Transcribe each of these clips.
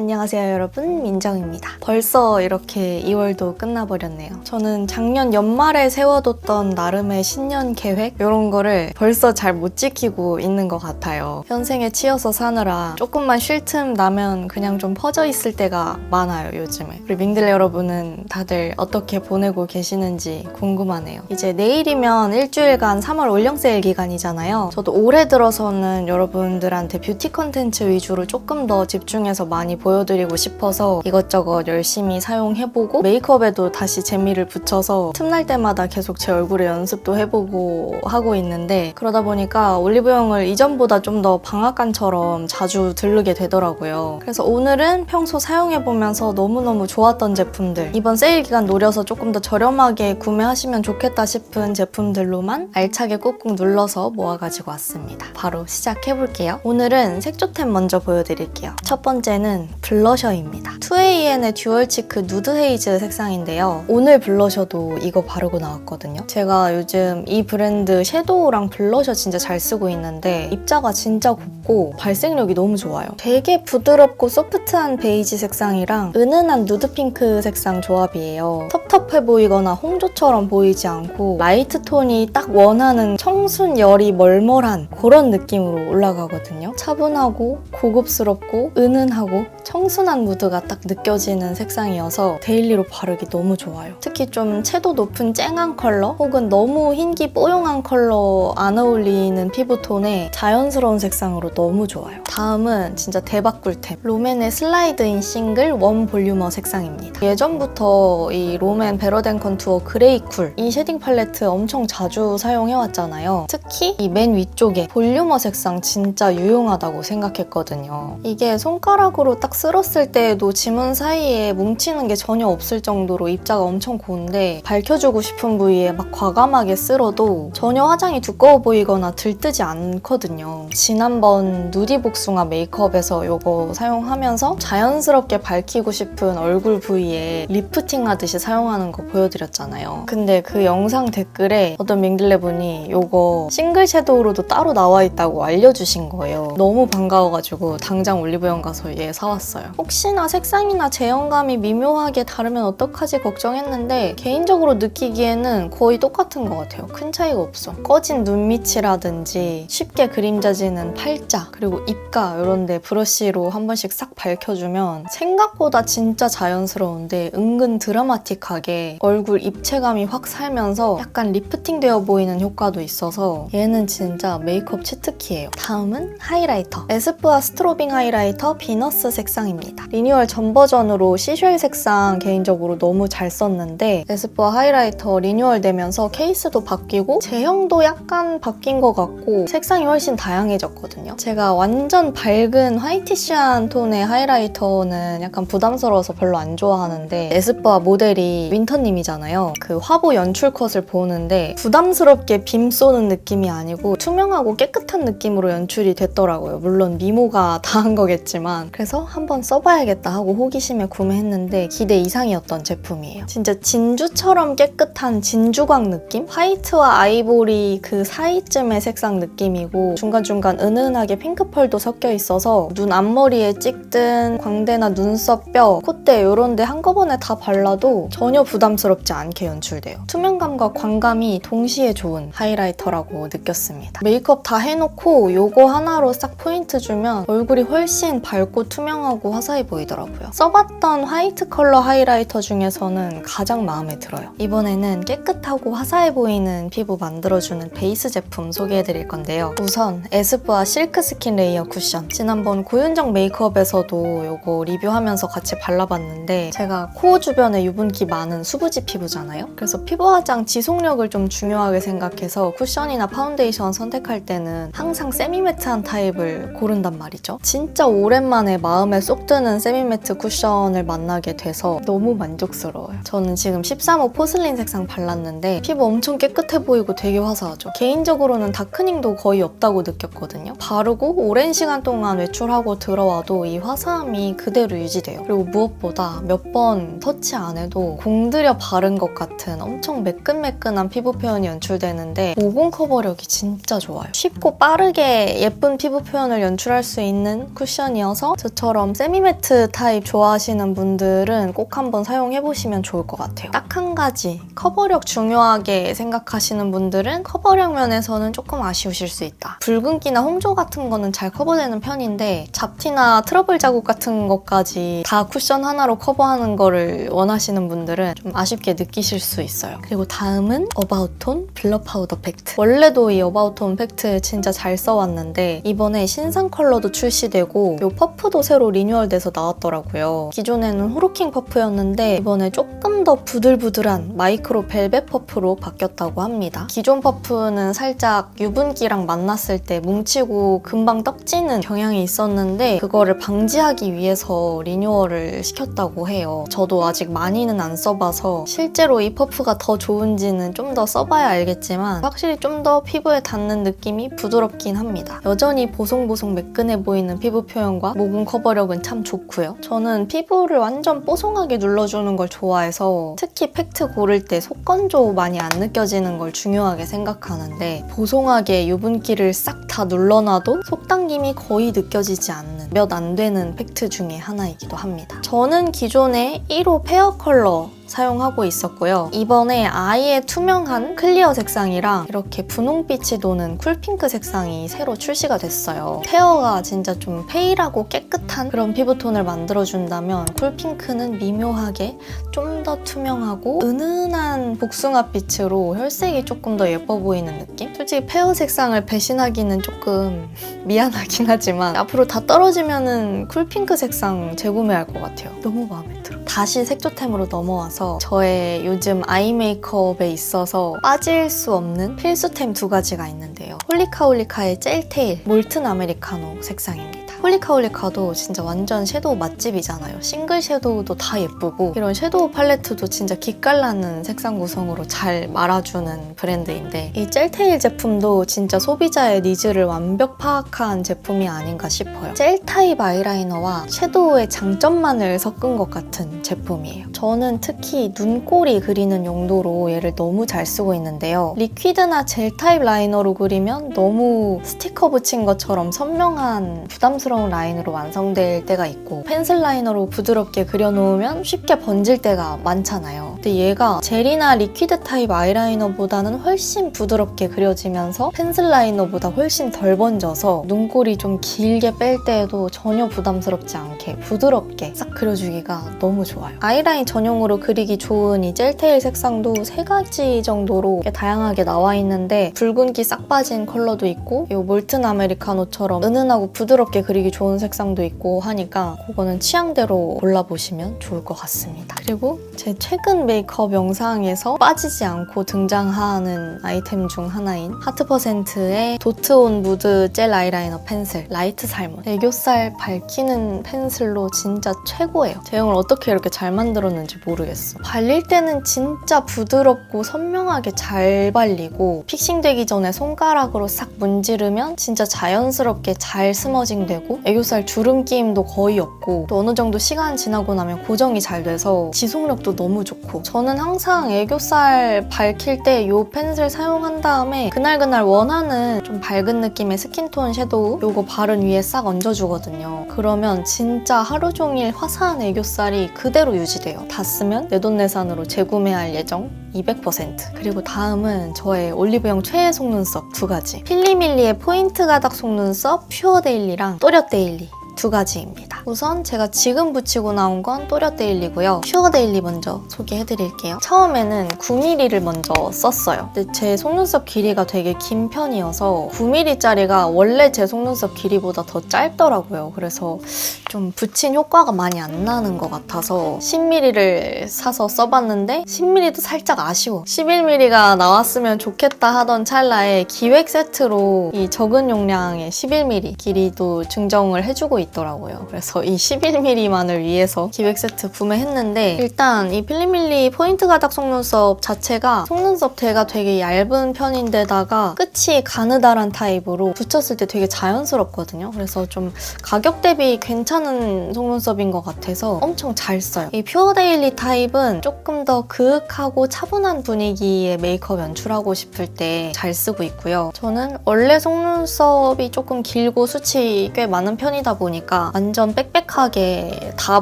안녕하세요 여러분, 민정입니다. 벌써 이렇게 2월도 끝나버렸네요. 저는 작년 연말에 세워뒀던 나름의 신년 계획 이런 거를 벌써 잘 못 지키고 있는 것 같아요. 현생에 치여서 사느라 조금만 쉴 틈 나면 그냥 좀 퍼져 있을 때가 많아요 요즘에. 우리 민들 여러분은 다들 어떻게 보내고 계시는지 궁금하네요. 이제 내일이면 일주일간 3월 올영 세일 기간이잖아요. 저도 올해 들어서는 여러분들한테 뷰티 컨텐츠 위주로 조금 더 집중해서 많이 보여드리고 싶어서 이것저것 열심히 사용해보고 메이크업에도 다시 재미를 붙여서 틈날 때마다 계속 제 얼굴에 연습도 해보고 하고 있는데, 그러다 보니까 올리브영을 이전보다 좀 더 방앗간처럼 자주 들르게 되더라고요. 그래서 오늘은 평소 사용해보면서 너무너무 좋았던 제품들, 이번 세일 기간 노려서 조금 더 저렴하게 구매하시면 좋겠다 싶은 제품들로만 알차게 꾹꾹 눌러서 모아가지고 왔습니다. 바로 시작해볼게요. 오늘은 색조템 먼저 보여드릴게요. 첫 번째는 블러셔입니다. 2AN의 듀얼치크 누드 헤이즈 색상인데요. 오늘 블러셔도 이거 바르고 나왔거든요. 제가 요즘 이 브랜드 섀도우랑 블러셔 진짜 잘 쓰고 있는데 입자가 진짜 곱고 발색력이 너무 좋아요. 되게 부드럽고 소프트한 베이지 색상이랑 은은한 누드 핑크 색상 조합이에요. 텁텁해 보이거나 홍조처럼 보이지 않고 라이트 톤이 딱 원하는 청순 열이 멀멀한 그런 느낌으로 올라가거든요. 차분하고 고급스럽고 은은하고 청순한 무드가 딱 느껴지는 색상이어서 데일리로 바르기 너무 좋아요. 특히 좀 채도 높은 쨍한 컬러 혹은 너무 흰기 뽀용한 컬러 안 어울리는 피부톤에 자연스러운 색상으로 너무 좋아요. 다음은 진짜 대박 꿀템, 롬앤의 슬라이드인 싱글 원 볼유머 색상입니다. 예전부터 이 롬앤 베러덴 컨투어 그레이 쿨 이 쉐딩 팔레트 엄청 자주 사용해왔잖아요. 특히 이 맨 위쪽에 볼유머 색상 진짜 유용하다고 생각했거든요. 이게 손가락으로 딱 쓸었을 때에도 지문 사이에 뭉치는 게 전혀 없을 정도로 입자가 엄청 고운데 밝혀주고 싶은 부위에 막 과감하게 쓸어도 전혀 화장이 두꺼워 보이거나 들뜨지 않거든요. 지난번 누디 복숭아 메이크업에서 이거 사용하면서 자연스럽게 밝히고 싶은 얼굴 부위에 리프팅 하듯이 사용하는 거 보여드렸잖아요. 근데 그 영상 댓글에 어떤 민들레분이 이거 싱글 섀도우로도 따로 나와 있다고 알려주신 거예요. 너무 반가워가지고 당장 올리브영 가서 얘 사왔어요. 혹시나 색상이나 제형감이 미묘하게 다르면 어떡하지 걱정했는데 개인적으로 느끼기에는 거의 똑같은 것 같아요. 큰 차이가 없어. 꺼진 눈밑이라든지 쉽게 그림자지는 팔자 그리고 입가 이런 데 브러쉬로 한 번씩 싹 밝혀주면 생각보다 진짜 자연스러운데 은근 드라마틱하게 얼굴 입체감이 확 살면서 약간 리프팅 되어 보이는 효과도 있어서 얘는 진짜 메이크업 치트키예요. 다음은 하이라이터. 에스쁘아 스트로빙 하이라이터 비너스 색상입니다. 리뉴얼 전 버전으로 시쉘 색상 개인적으로 너무 잘 썼는데 에스쁘아 하이라이터 리뉴얼 되면서 케이스도 바뀌고 제형도 약간 바뀐 것 같고 색상이 훨씬 다양해졌거든요. 제가 완전 밝은 화이티시한 톤의 하이라이터는 약간 부담스러워서 별로 안 좋아하는데 에스쁘아 모델이 윈터님이잖아요. 그 화보 연출 컷을 보는데 부담스럽게 빔 쏘는 느낌이 아니고 투명하고 깨끗한 느낌으로 연출이 됐더라고요. 물론 미모가 다 한 거겠지만. 그래서 한번 써봐야겠다 하고 호기심에 구매했는데 기대 이상이었던 제품이에요. 진짜 진주처럼 깨끗한 진주광 느낌? 화이트와 아이보리 그 사이쯤의 색상 느낌이고 중간중간 은은하게 핑크펄도 섞여 있어서 눈 앞머리에 찍든 광대나 눈썹, 뼈, 콧대 이런 데 한꺼번에 다 발라도 전혀 부담스럽지 않게 연출돼요. 투명감과 광감이 동시에 좋은 하이라이터라고 느꼈습니다. 메이크업 다 해놓고 요거 하나로 싹 포인트 주면 얼굴이 훨씬 밝고 투명하고 화사해 보이더라고요. 써봤던 화이트 컬러 하이라이터 중에서는 가장 마음에 들어요. 이번에는 깨끗하고 화사해 보이는 피부 만들어주는 베이스 제품 소개해드릴 건데요. 우선 에스쁘아 실크 스킨 레이어 쿠션. 지난번 고윤정 메이크업에서도 요거 리뷰하면서 같이 발라봤는데 제가 코 주변에 유분기 많은 수부지 피부잖아요. 그래서 피부 화장 지속력을 좀 중요하게 생각해서 쿠션이나 파운데이션 선택할 때는 항상 세미매트한 타입을 고른단 말이죠. 진짜 오랜만에 마음에 쏙 드는 세미매트 쿠션을 만나게 돼서 너무 만족스러워요. 저는 지금 13호 포슬린 색상 발랐는데 피부 엄청 깨끗해 보이고 되게 화사하죠. 개인적으로는 다크닝도 거의 없다고 느꼈거든요. 바르고 오랜 시간 동안 외출하고 들어와도 이 화사함이 그대로 유지돼요. 그리고 무엇보다 몇 번 터치 안 해도 공들여 바른 것 같은 엄청 매끈매끈한 피부 표현이 연출되는데 모공 커버력이 진짜 좋아요. 쉽고 빠르게 예쁜 피부 표현을 연출할 수 있는 쿠션이어서 저처럼 이런 세미매트 타입 좋아하시는 분들은 꼭 한번 사용해보시면 좋을 것 같아요. 딱 한 가지, 커버력 중요하게 생각하시는 분들은 커버력 면에서는 조금 아쉬우실 수 있다. 붉은기나 홍조 같은 거는 잘 커버되는 편인데 잡티나 트러블 자국 같은 것까지 다 쿠션 하나로 커버하는 거를 원하시는 분들은 좀 아쉽게 느끼실 수 있어요. 그리고 다음은 어바웃톤 블러 파우더 팩트. 원래도 이 어바웃톤 팩트 진짜 잘 써왔는데 이번에 신상 컬러도 출시되고 이 퍼프도 새로 리뉴얼돼서 나왔더라고요. 기존에는 호로킹 퍼프였는데 이번에 조금 더 부들부들한 마이크로 벨벳 퍼프로 바뀌었다고 합니다. 기존 퍼프는 살짝 유분기랑 만났을 때 뭉치고 금방 떡지는 경향이 있었는데 그거를 방지하기 위해서 리뉴얼을 시켰다고 해요. 저도 아직 많이는 안 써봐서 실제로 이 퍼프가 더 좋은지는 좀 더 써봐야 알겠지만 확실히 좀 더 피부에 닿는 느낌이 부드럽긴 합니다. 여전히 보송보송 매끈해 보이는 피부 표현과 모공 커버력은 참 좋고요. 저는 피부를 완전 뽀송하게 눌러주는 걸 좋아해서 특히 팩트 고를 때 속건조 많이 안 느껴지는 걸 중요하게 생각하는데 보송하게 유분기를 싹 다 눌러놔도 속당김이 거의 느껴지지 않는 몇 안 되는 팩트 중에 하나이기도 합니다. 저는 기존에 1호 페어 컬러 사용하고 있었고요. 이번에 아예 투명한 클리어 색상이랑 이렇게 분홍빛이 도는 쿨핑크 색상이 새로 출시가 됐어요. 페어가 진짜 좀 페일하고 깨끗한 그런 피부톤을 만들어준다면 쿨핑크는 미묘하게 좀 더 투명하고 은은한 복숭아빛으로 혈색이 조금 더 예뻐 보이는 느낌? 솔직히 페어 색상을 배신하기는 조금 미안하긴 하지만 앞으로 다 떨어지면은 쿨핑크 색상 재구매할 것 같아요. 너무 마음에 들어. 다시 색조템으로 넘어와서 저의 요즘 아이 메이크업에 있어서 빠질 수 없는 필수템 두 가지가 있는데요. 홀리카홀리카의 젤테일 몰튼 아메리카노 색상입니다. 홀리카홀리카도 진짜 완전 섀도우 맛집이잖아요. 싱글 섀도우도 다 예쁘고 이런 섀도우 팔레트도 진짜 기깔나는 색상 구성으로 잘 말아주는 브랜드인데 이 젤테일 제품도 진짜 소비자의 니즈를 완벽 파악한 제품이 아닌가 싶어요. 젤 타입 아이라이너와 섀도우의 장점만을 섞은 것 같은 제품이에요. 저는 특히 눈꼬리 그리는 용도로 얘를 너무 잘 쓰고 있는데요. 리퀴드나 젤 타입 라이너로 그리면 너무 스티커 붙인 것처럼 선명한 부담스러운 라인으로 완성될 때가 있고 펜슬 라이너로 부드럽게 그려놓으면 쉽게 번질 때가 많잖아요. 근데 얘가 젤이나 리퀴드 타입 아이라이너보다는 훨씬 부드럽게 그려지면서 펜슬 라이너보다 훨씬 덜 번져서 눈꼬리 좀 길게 뺄 때에도 전혀 부담스럽지 않게 부드럽게 싹 그려주기가 너무 좋아요. 아이라인 전용으로 그리기 좋은 이 젤테일 색상도 3가지 정도로 다양하게 나와 있는데 붉은기 싹 빠진 컬러도 있고 이 몰튼 아메리카노처럼 은은하고 부드럽게 그리기 좋은 색상도 있고 하니까 그거는 취향대로 골라보시면 좋을 것 같습니다. 그리고 제 최근 메이크업 영상에서 빠지지 않고 등장하는 아이템 중 하나인 하트%의 도트온 무드 젤 아이라이너 펜슬 라이트 살몬. 애교살 밝히는 펜슬로 진짜 최고예요. 제형을 어떻게 이렇게 잘 만들었는지 모르겠어. 발릴 때는 진짜 부드럽고 선명하게 잘 발리고 픽싱되기 전에 손가락으로 싹 문지르면 진짜 자연스럽게 잘 스머징되고 애교살 주름 끼임도 거의 없고 또 어느 정도 시간 지나고 나면 고정이 잘 돼서 지속력도 너무 좋고 저는 항상 애교살 밝힐 때 이 펜슬 사용한 다음에 그날그날 원하는 좀 밝은 느낌의 스킨톤 섀도우 요거 바른 위에 싹 얹어주거든요. 그러면 진짜 하루 종일 화사한 애교살이 그대로 유지돼요. 다 쓰면 내돈내산으로 재구매할 예정 200%. 그리고 다음은 저의 올리브영 최애 속눈썹 2가지. 필리밀리의 포인트 가닥 속눈썹 퓨어 데일리랑 또렷 데일리 2가지입니다. 우선 제가 지금 붙이고 나온 건 또렷 데일리고요. 퓨어 데일리 먼저 소개해드릴게요. 처음에는 9mm를 먼저 썼어요. 근데 제 속눈썹 길이가 되게 긴 편이어서 9mm짜리가 원래 제 속눈썹 길이보다 더 짧더라고요. 그래서 좀 붙인 효과가 많이 안 나는 것 같아서 10mm를 사서 써봤는데 10mm도 살짝 아쉬워. 11mm가 나왔으면 좋겠다 하던 찰나에 기획 세트로 이 적은 용량의 11mm 길이도 증정을 해주고 있더라고요. 그래서 이 11mm만을 위해서 기획 세트 구매했는데 일단 이 필리밀리 포인트 가닥 속눈썹 자체가 속눈썹 대가 되게 얇은 편인데다가 끝이 가느다란 타입으로 붙였을 때 되게 자연스럽거든요. 그래서 좀 가격 대비 괜찮은 속눈썹인 것 같아서 엄청 잘 써요. 이 퓨어 데일리 타입은 조금 더 그윽하고 차분한 분위기의 메이크업 연출하고 싶을 때 잘 쓰고 있고요. 저는 원래 속눈썹이 조금 길고 숱이 꽤 많은 편이다 보니까 보니까 완전 빽빽하게 다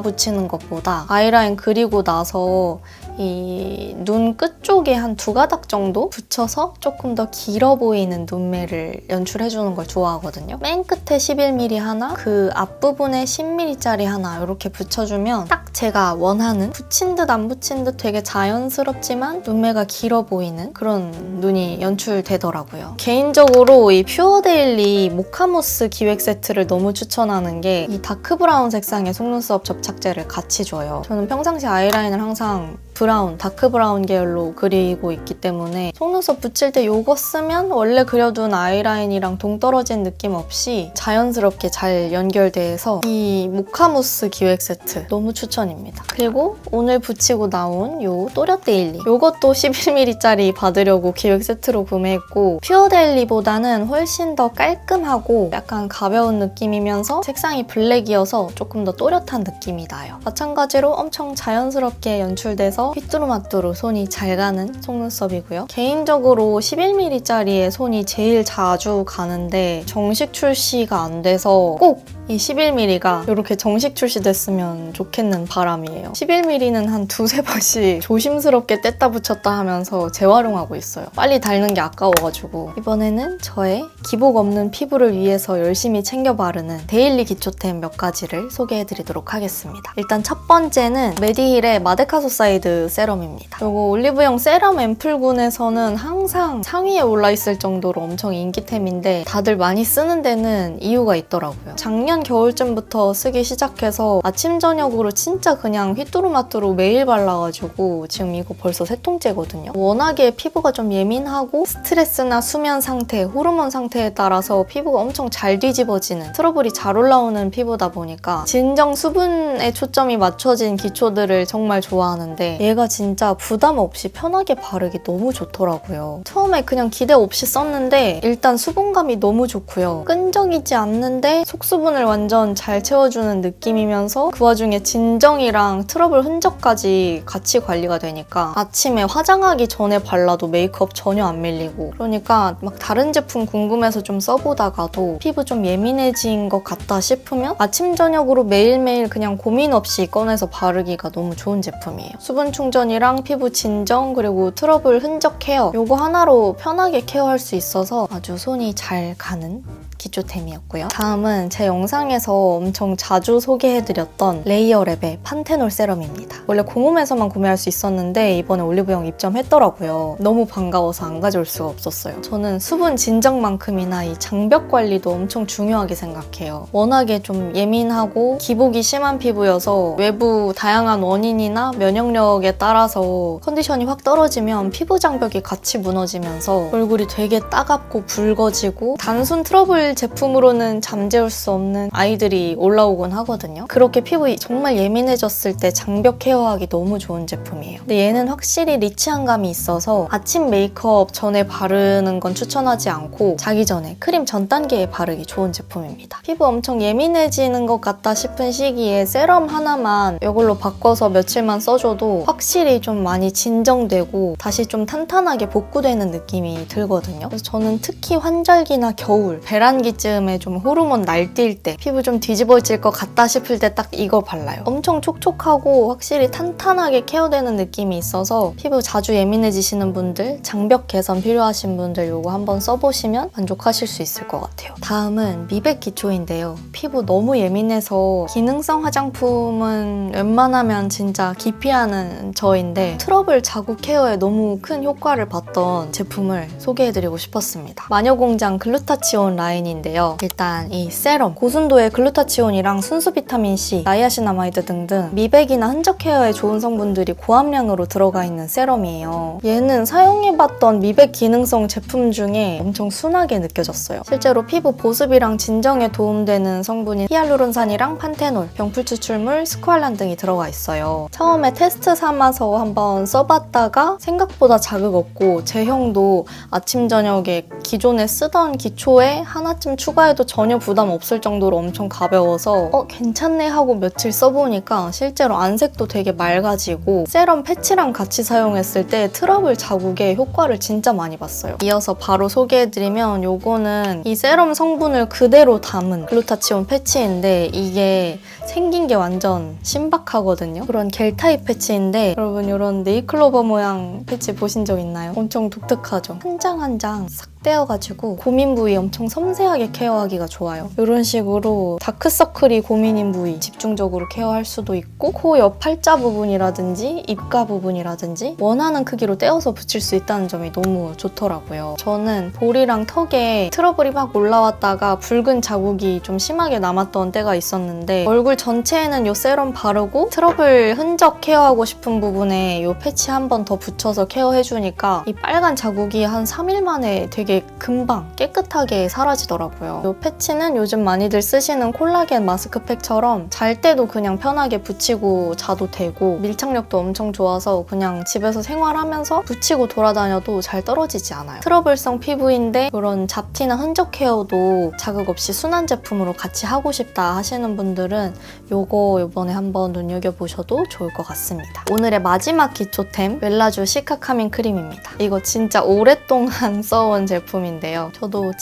붙이는 것보다 아이라인 그리고 나서 이 눈 끝 쪽에 한 2가닥 정도 붙여서 조금 더 길어 보이는 눈매를 연출해주는 걸 좋아하거든요. 맨 끝에 11mm 하나, 그 앞부분에 10mm짜리 하나 이렇게 붙여주면 딱 제가 원하는 붙인 듯 안 붙인 듯 되게 자연스럽지만 눈매가 길어 보이는 그런 눈이 연출되더라고요. 개인적으로 이 퓨어데일리 모카무스 기획 세트를 너무 추천하는 게 이 다크 브라운 색상의 속눈썹 접착제를 같이 줘요. 저는 평상시 아이라인을 항상 브라운, 다크 브라운 계열로 그리고 있기 때문에 속눈썹 붙일 때 이거 쓰면 원래 그려둔 아이라인이랑 동떨어진 느낌 없이 자연스럽게 잘 연결돼서 이 모카무스 기획 세트 너무 추천입니다. 그리고 오늘 붙이고 나온 요 또렷데일리, 요것도 11mm짜리 받으려고 기획 세트로 구매했고 퓨어데일리보다는 훨씬 더 깔끔하고 약간 가벼운 느낌이면서 색상이 블랙이어서 조금 더 또렷한 느낌이 나요. 마찬가지로 엄청 자연스럽게 연출돼서 휘뚜루마뚜루 손이 잘 가는 속눈썹이고요. 개인적으로 11mm짜리의 손이 제일 자주 가는데 정식 출시가 안 돼서 꼭 이 11mm가 이렇게 정식 출시됐으면 좋겠는 바람이에요. 11mm는 한 2-3번씩 조심스럽게 뗐다 붙였다 하면서 재활용하고 있어요. 빨리 닳는 게 아까워가지고. 이번에는 저의 기복 없는 피부를 위해서 열심히 챙겨 바르는 데일리 기초템 몇 가지를 소개해드리도록 하겠습니다. 일단 첫 번째는 메디힐의 마데카소사이드 세럼입니다. 이거 올리브영 세럼 앰플군에서는 항상 상위에 올라있을 정도로 엄청 인기템인데 다들 많이 쓰는 데는 이유가 있더라고요. 작년 겨울쯤부터 쓰기 시작해서 아침 저녁으로 진짜 그냥 휘뚜루마뚜루 매일 발라가지고 지금 이거 벌써 3통째거든요. 워낙에 피부가 좀 예민하고 스트레스나 수면 상태, 호르몬 상태에 따라서 피부가 엄청 잘 뒤집어지는 트러블이 잘 올라오는 피부다 보니까 진정 수분에 초점이 맞춰진 기초들을 정말 좋아하는데 얘가 진짜 부담 없이 편하게 바르기 너무 좋더라고요. 처음에 그냥 기대 없이 썼는데 일단 수분감이 너무 좋고요. 끈적이지 않는데 속수분을 완전 잘 채워주는 느낌이면서 그 와중에 진정이랑 트러블 흔적까지 같이 관리가 되니까 아침에 화장하기 전에 발라도 메이크업 전혀 안 밀리고 그러니까 막 다른 제품 궁금해서 좀 써보다가도 피부 좀 예민해진 것 같다 싶으면 아침 저녁으로 매일매일 그냥 고민 없이 꺼내서 바르기가 너무 좋은 제품이에요. 수분 충전이랑 피부 진정 그리고 트러블 흔적 케어 요거 하나로 편하게 케어할 수 있어서 아주 손이 잘 가는 기초템이었고요. 다음은 제 영상에서 엄청 자주 소개해드렸던 레이어랩의 판테놀 세럼입니다. 원래 공홈에서만 구매할 수 있었는데 이번에 올리브영 입점했더라고요. 너무 반가워서 안 가져올 수가 없었어요. 저는 수분 진정만큼이나 이 장벽 관리도 엄청 중요하게 생각해요. 워낙에 좀 예민하고 기복이 심한 피부여서 외부 다양한 원인이나 면역력에 따라서 컨디션이 확 떨어지면 피부 장벽이 같이 무너지면서 얼굴이 되게 따갑고 붉어지고 단순 트러블 제품으로는 잠재울 수 없는 아이들이 올라오곤 하거든요. 그렇게 피부 정말 예민해졌을 때 장벽 케어하기 너무 좋은 제품이에요. 근데 얘는 확실히 리치한 감이 있어서 아침 메이크업 전에 바르는 건 추천하지 않고 자기 전에 크림 전 단계에 바르기 좋은 제품입니다. 피부 엄청 예민해지는 것 같다 싶은 시기에 세럼 하나만 이걸로 바꿔서 며칠만 써줘도 확실히 좀 많이 진정되고 다시 좀 탄탄하게 복구되는 느낌이 들거든요. 그래서 저는 특히 환절기나 겨울, 배란기쯤에 좀 호르몬 날뛸 때 피부 좀 뒤집어질 것 같다 싶을 때 딱 이거 발라요. 엄청 촉촉하고 확실히 탄탄하게 케어되는 느낌이 있어서 피부 자주 예민해지시는 분들, 장벽 개선 필요하신 분들 이거 한번 써보시면 만족하실 수 있을 것 같아요. 다음은 미백 기초인데요. 피부 너무 예민해서 기능성 화장품은 웬만하면 진짜 기피하는 저인데 트러블 자국 케어에 너무 큰 효과를 봤던 제품을 소개해드리고 싶었습니다. 마녀공장 글루타치온 라인인데요. 일단 이 세럼, 고순도의 글루타치온이랑 순수 비타민C, 나이아신아마이드 등등 미백이나 흔적 케어에 좋은 성분들이 고함량으로 들어가 있는 세럼이에요. 얘는 사용해봤던 미백 기능성 제품 중에 엄청 순하게 느껴졌어요. 실제로 피부 보습이랑 진정에 도움되는 성분인 히알루론산이랑 판테놀, 병풀 추출물, 스쿠알란 등이 들어가 있어요. 처음에 테스트 삼아서 한번 써봤다가 생각보다 자극 없고 제형도 아침 저녁에 기존에 쓰던 기초에 하나 하나쯤 추가해도 전혀 부담 없을 정도로 엄청 가벼워서 괜찮네 하고 며칠 써보니까 실제로 안색도 되게 맑아지고 세럼 패치랑 같이 사용했을 때 트러블 자국에 효과를 진짜 많이 봤어요. 이어서 바로 소개해드리면 요거는 이 세럼 성분을 그대로 담은 글루타치온 패치인데 이게 생긴 게 완전 신박하거든요. 그런 겔 타입 패치인데 여러분 이런 네일클로버 모양 패치 보신 적 있나요? 엄청 독특하죠? 한 장 한 장 싹 떼어가지고 고민 부위 엄청 섬세하게 케어하기가 좋아요. 이런 식으로 다크서클이 고민인 부위 집중적으로 케어할 수도 있고 코 옆 팔자 부분이라든지 입가 부분이라든지 원하는 크기로 떼어서 붙일 수 있다는 점이 너무 좋더라고요. 저는 볼이랑 턱에 트러블이 막 올라왔다가 붉은 자국이 좀 심하게 남았던 때가 있었는데 얼굴 전체에는 이 세럼 바르고 트러블 흔적 케어하고 싶은 부분에 이 패치 한 번 더 붙여서 케어해주니까 이 빨간 자국이 한 3일 만에 되게 금방 깨끗하게 사라지더라고요. 이 패치는 요즘 많이들 쓰시는 콜라겐 마스크팩처럼 잘 때도 그냥 편하게 붙이고 자도 되고 밀착력도 엄청 좋아서 그냥 집에서 생활하면서 붙이고 돌아다녀도 잘 떨어지지 않아요. 트러블성 피부인데 그런 잡티나 흔적 케어도 자극 없이 순한 제품으로 같이 하고 싶다 하시는 분들은 요거 이번에 한번 눈여겨보셔도 좋을 것 같습니다. 오늘의 마지막 기초템 웰라쥬 시카카민 크림입니다. 이거 진짜 오랫동안 써온 제품인데요. 저도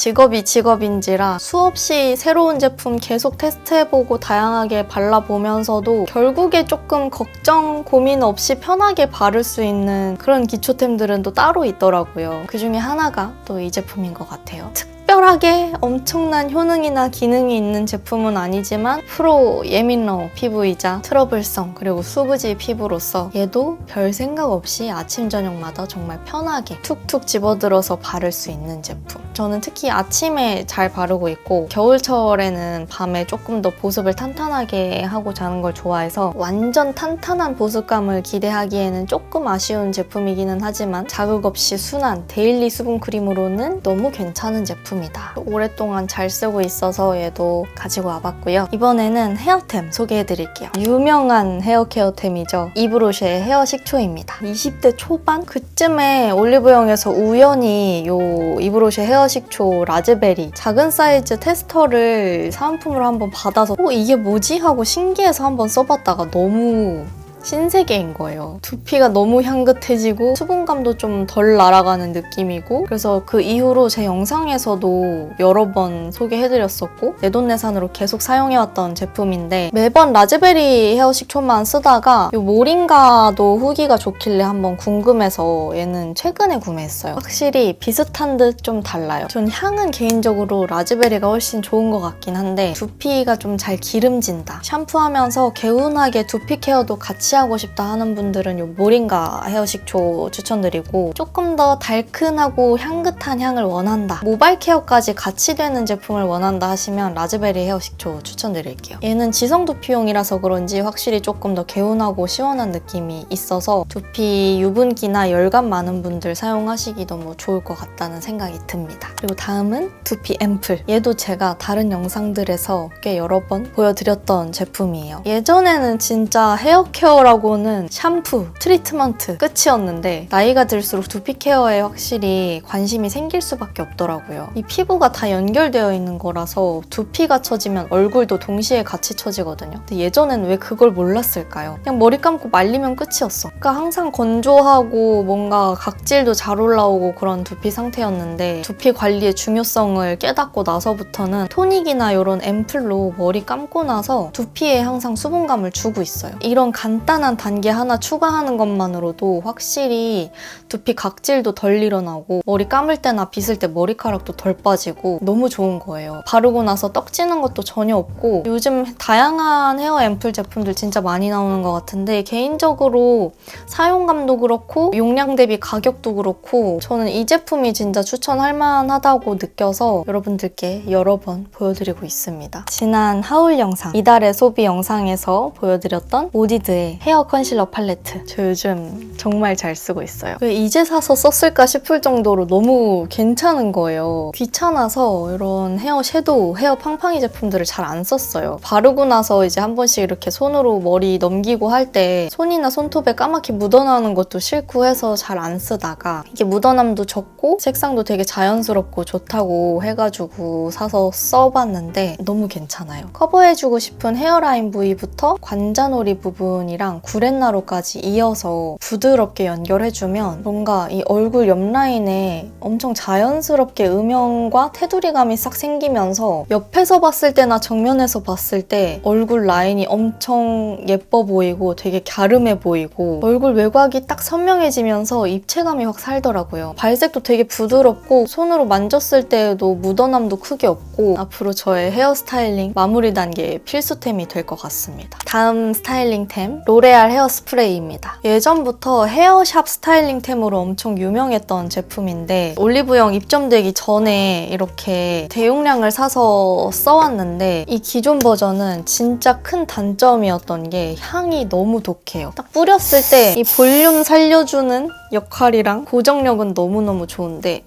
직업인지라 수없이 새로운 제품 계속 테스트해보고 다양하게 발라보면서도 결국에 조금 걱정, 고민 없이 편하게 바를 수 있는 그런 기초템들은 또 따로 있더라고요. 그 중에 하나가 또 이 제품인 것 같아요. 특별하게 엄청난 효능이나 기능이 있는 제품은 아니지만 프로 예민러 피부이자 트러블성 그리고 수부지 피부로서 얘도 별 생각 없이 아침 저녁마다 정말 편하게 툭툭 집어들어서 바를 수 있는 제품. 저는 특히 아침에 잘 바르고 있고 겨울철에는 밤에 조금 더 보습을 탄탄하게 하고 자는 걸 좋아해서 완전 탄탄한 보습감을 기대하기에는 조금 아쉬운 제품이기는 하지만 자극 없이 순한 데일리 수분크림으로는 너무 괜찮은 제품 오랫동안 잘 쓰고 있어서 얘도 가지고 와봤고요. 이번에는 헤어템 소개해드릴게요. 유명한 헤어케어템이죠. 이브로쉐 헤어 식초입니다. 20대 초반? 그쯤에 올리브영에서 우연히 요 이브로쉐 헤어 식초 라즈베리 작은 사이즈 테스터를 사은품으로 한번 받아서 이게 뭐지? 하고 신기해서 한번 써봤다가 너무 신세계인 거예요. 두피가 너무 향긋해지고 수분감도 좀 덜 날아가는 느낌이고 그래서 그 이후로 제 영상에서도 여러 번 소개해드렸었고 내돈내산으로 계속 사용해왔던 제품인데 매번 라즈베리 헤어 식초만 쓰다가 이 모링가도 후기가 좋길래 한번 궁금해서 얘는 최근에 구매했어요. 확실히 비슷한 듯 좀 달라요. 전 향은 개인적으로 라즈베리가 훨씬 좋은 것 같긴 한데 두피가 좀 잘 기름진다. 샴푸하면서 개운하게 두피 케어도 같이 하고 싶다 하는 분들은 이 모링가 헤어 식초 추천드리고 조금 더 달큰하고 향긋한 향을 원한다 모발 케어까지 같이 되는 제품을 원한다 하시면 라즈베리 헤어 식초 추천드릴게요. 얘는 지성 두피용이라서 그런지 확실히 조금 더 개운하고 시원한 느낌이 있어서 두피 유분기나 열감 많은 분들 사용하시기 너무 좋을 것 같다는 생각이 듭니다. 그리고 다음은 두피 앰플. 얘도 제가 다른 영상들에서 꽤 여러 번 보여드렸던 제품이에요. 예전에는 진짜 헤어 케어라고는 샴푸, 트리트먼트 끝이었는데 나이가 들수록 두피 케어에 확실히 관심이 생길 수밖에 없더라고요. 이 피부가 다 연결되어 있는 거라서 두피가 처지면 얼굴도 동시에 같이 처지거든요. 근데 예전엔 왜 그걸 몰랐을까요? 그냥 머리 감고 말리면 끝이었어. 그러니까 항상 건조하고 뭔가 각질도 잘 올라오고 그런 두피 상태였는데 두피 관리의 중요성을 깨닫고 나서부터는 토닉이나 이런 앰플로 머리 감고 나서 두피에 항상 수분감을 주고 있어요. 이런 간단한 단계 하나 추가하는 것만으로도 확실히 두피 각질도 덜 일어나고 머리 감을 때나 빗을 때 머리카락도 덜 빠지고 너무 좋은 거예요. 바르고 나서 떡지는 것도 전혀 없고 요즘 다양한 헤어 앰플 제품들 진짜 많이 나오는 것 같은데 개인적으로 사용감도 그렇고 용량 대비 가격도 그렇고 저는 이 제품이 진짜 추천할 만하다고 느껴서 여러분들께 여러 번 보여드리고 있습니다. 지난 하울 영상, 이달의 소비 영상에서 보여드렸던 오디드의 헤어 컨실러 팔레트. 저 요즘 정말 잘 쓰고 있어요. 왜 이제 사서 썼을까 싶을 정도로 너무 괜찮은 거예요. 귀찮아서 이런 헤어 섀도우, 헤어 팡팡이 제품들을 잘 안 썼어요. 바르고 나서 이제 한 번씩 이렇게 손으로 머리 넘기고 할 때 손이나 손톱에 까맣게 묻어나는 것도 싫고 해서 잘 안 쓰다가 이게 묻어남도 적고 색상도 되게 자연스럽고 좋다고 해가지고 사서 써봤는데 너무 괜찮아요. 커버해주고 싶은 헤어라인 부위부터 관자놀이 부분이랑 구렛나루까지 이어서 부드럽게 연결해주면 뭔가 이 얼굴 옆라인에 엄청 자연스럽게 음영과 테두리감이 싹 생기면서 옆에서 봤을 때나 정면에서 봤을 때 얼굴 라인이 엄청 예뻐 보이고 되게 갸름해 보이고 얼굴 외곽이 딱 선명해지면서 입체감이 확 살더라고요. 발색도 되게 부드럽고 손으로 만졌을 때에도 묻어남도 크게 없고 앞으로 저의 헤어스타일링 마무리 단계의 필수템이 될 것 같습니다. 다음 스타일링템 로레알 헤어 스프레이입니다. 예전부터 헤어샵 스타일링템으로 엄청 유명했던 제품인데 올리브영 입점되기 전에 이렇게 대용량을 사서 써왔는데 이 기존 버전은 진짜 큰 단점이었던 게 향이 너무 독해요. 딱 뿌렸을 때 이 볼륨 살려주는 역할이랑 고정력은 너무너무 좋은데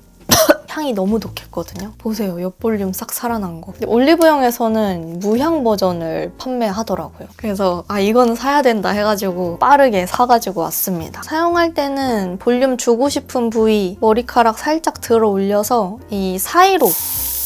향이 너무 독했거든요. 보세요. 옆 볼륨 싹 살아난 거. 근데 올리브영에서는 무향 버전을 판매하더라고요. 그래서 이거는 사야 된다 해가지고 빠르게 사가지고 왔습니다. 사용할 때는 볼륨 주고 싶은 부위 머리카락 살짝 들어 올려서 이 사이로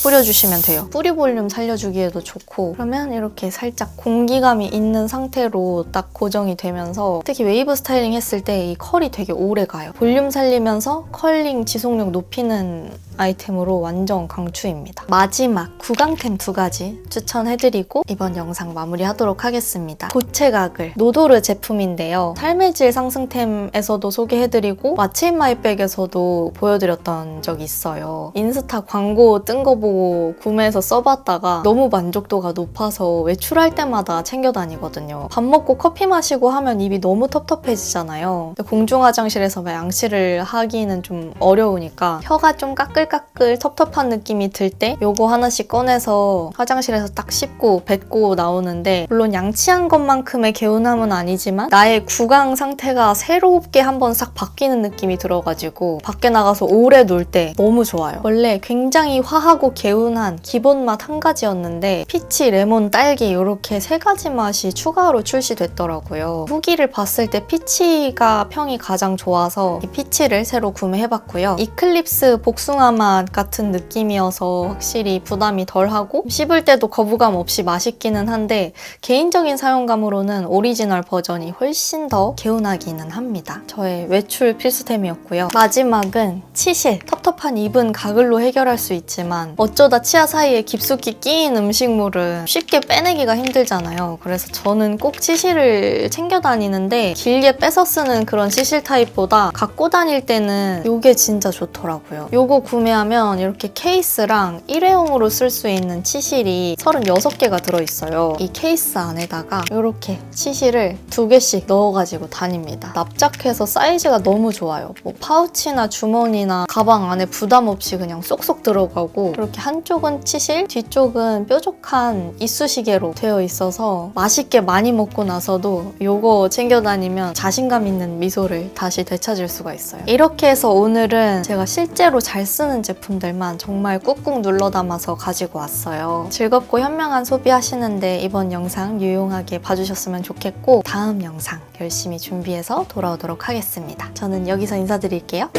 뿌려주시면 돼요. 뿌리 볼륨 살려주기에도 좋고 그러면 이렇게 살짝 공기감이 있는 상태로 딱 고정이 되면서 특히 웨이브 스타일링 했을 때 이 컬이 되게 오래 가요. 볼륨 살리면서 컬링 지속력 높이는 아이템으로 완전 강추입니다. 마지막 구강템 2가지 추천해드리고 이번 영상 마무리하도록 하겠습니다. 고체 가글 노도르 제품인데요. 삶의 질 상승템에서도 소개해드리고 왓츠 인 마이 백에서도 보여드렸던 적이 있어요. 인스타 광고 뜬 거 보고 구매해서 써봤다가 너무 만족도가 높아서 외출할 때마다 챙겨 다니거든요. 밥 먹고 커피 마시고 하면 입이 너무 텁텁해지잖아요. 공중 화장실에서 막 양치를 하기는 좀 어려우니까 혀가 좀 까끌까끌 텁텁한 느낌이 들 때 요거 하나씩 꺼내서 화장실에서 딱 씹고 뱉고 나오는데 물론 양치한 것만큼의 개운함은 아니지만 나의 구강 상태가 새롭게 한번 싹 바뀌는 느낌이 들어가지고 밖에 나가서 오래 놀 때 너무 좋아요. 원래 굉장히 화하고 개운한 기본 맛 한 가지였는데 피치, 레몬, 딸기 이렇게 3가지 맛이 추가로 출시됐더라고요. 후기를 봤을 때 피치가 평이 가장 좋아서 이 피치를 새로 구매해봤고요. 이클립스 복숭아 맛 같은 느낌이어서 확실히 부담이 덜하고 씹을 때도 거부감 없이 맛있기는 한데 개인적인 사용감으로는 오리지널 버전이 훨씬 더 개운하기는 합니다. 저의 외출 필수템이었고요. 마지막은 치실. 텁텁한 입은 가글로 해결할 수 있지만 어쩌다 치아 사이에 깊숙이 끼인 음식물은 쉽게 빼내기가 힘들잖아요. 그래서 저는 꼭 치실을 챙겨 다니는데 길게 빼서 쓰는 그런 치실 타입보다 갖고 다닐 때는 이게 진짜 좋더라고요. 요거 구매하면 이렇게 케이스랑 일회용으로 쓸 수 있는 치실이 36개가 들어있어요. 이 케이스 안에다가 이렇게 치실을 2개씩 넣어가지고 다닙니다. 납작해서 사이즈가 너무 좋아요. 뭐 파우치나 주머니나 가방 안에 부담 없이 그냥 쏙쏙 들어가고 이렇게 한쪽은 치실, 뒤쪽은 뾰족한 이쑤시개로 되어 있어서 맛있게 많이 먹고 나서도 이거 챙겨 다니면 자신감 있는 미소를 다시 되찾을 수가 있어요. 이렇게 해서 오늘은 제가 실제로 잘 쓰는 제품들만 정말 꾹꾹 눌러 담아서 가지고 왔어요. 즐겁고 현명한 소비하시는데 이번 영상 유용하게 봐주셨으면 좋겠고 다음 영상 열심히 준비해서 돌아오도록 하겠습니다. 저는 여기서 인사드릴게요.